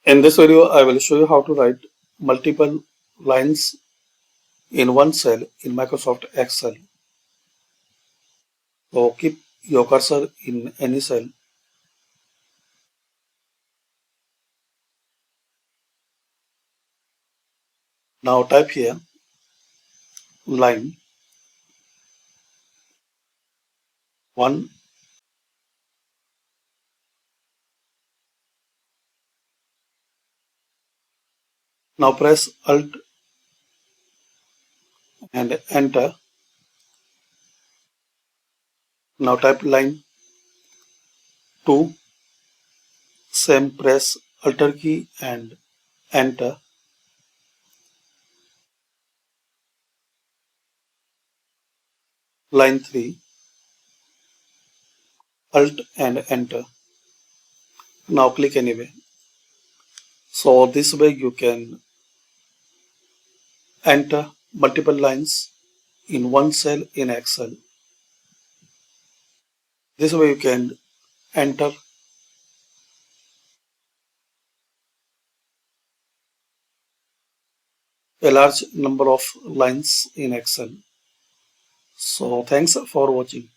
In this video, I will show you how to write multiple lines in one cell in Microsoft Excel. So keep your cursor in any cell. Now type here line 1. Now press Alt and enter. Now type line 2. Same, press Alt key and enter. Line 3. Alt and enter. Now click anyway. So this way you can enter multiple lines in one cell in Excel. This way you can enter a large number of lines in Excel. So thanks for watching.